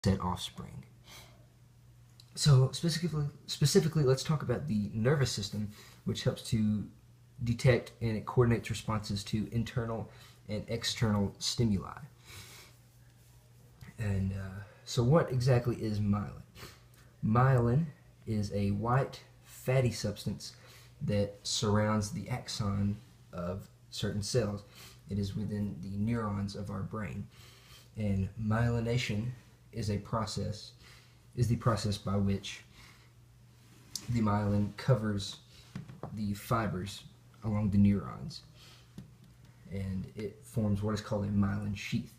said offspring. So specifically, let's talk about the nervous system, which helps to detect and it coordinates responses to internal and external stimuli. And so what exactly is myelin? Myelin is a white fatty substance that surrounds the axon of certain cells. It is within the neurons of our brain. And myelination is the process by which the myelin covers the fibers along the neurons, and it forms what is called a myelin sheath.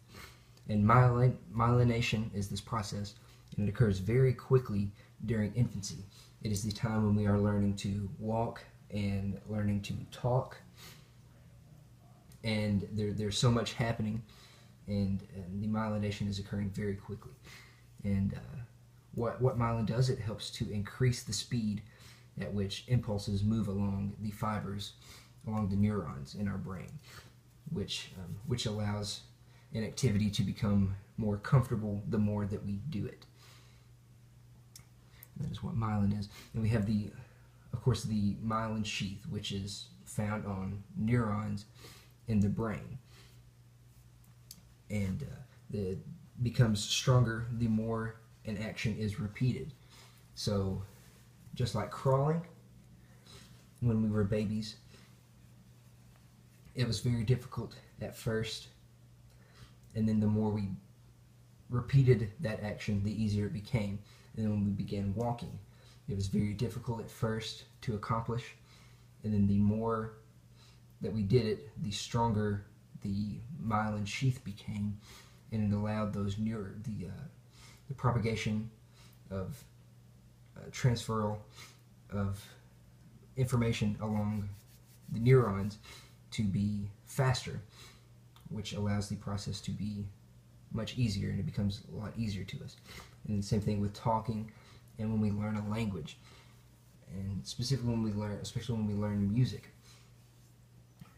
And myelination is this process, and it occurs very quickly during infancy. It is the time when we are learning to walk and learning to talk, and there's so much happening, and the myelination is occurring very quickly. And what myelin does, it helps to increase the speed at which impulses move along the fibers, along the neurons in our brain, which allows an activity to become more comfortable the more that we do it. And that is what myelin is. And we have of course, the myelin sheath, which is found on neurons in the brain, and it becomes stronger the more an action is repeated. So just like crawling, when we were babies, it was very difficult at first, and then the more we repeated that action, the easier it became. And then when we began walking, it was very difficult at first to accomplish, and then the more that we did it, the stronger the myelin sheath became, and it allowed the propagation of transferal of information along the neurons to be faster, which allows the process to be much easier, and it becomes a lot easier to us. And the same thing with talking and when we learn a language, and especially when we learn music.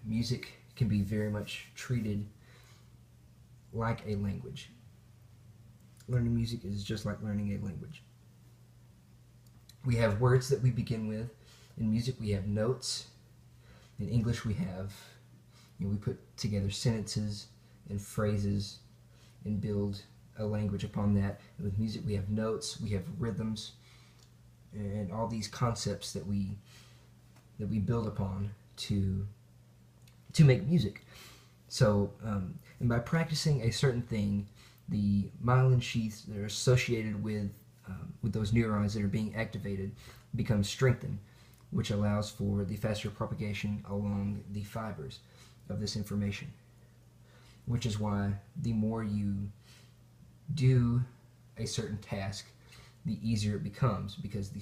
Music can be very much treated like a language. Learning music is just like learning a language. We have words that we begin with. In music, we have notes. In English, we put together sentences and phrases and build a language upon that. And with music, we have notes, we have rhythms, and all these concepts that we build upon to make music. So, and by practicing a certain thing, the myelin sheaths that are associated with those neurons that are being activated become strengthened, which allows for the faster propagation along the fibers of this information. Which is why the more you do a certain task, the easier it becomes, because the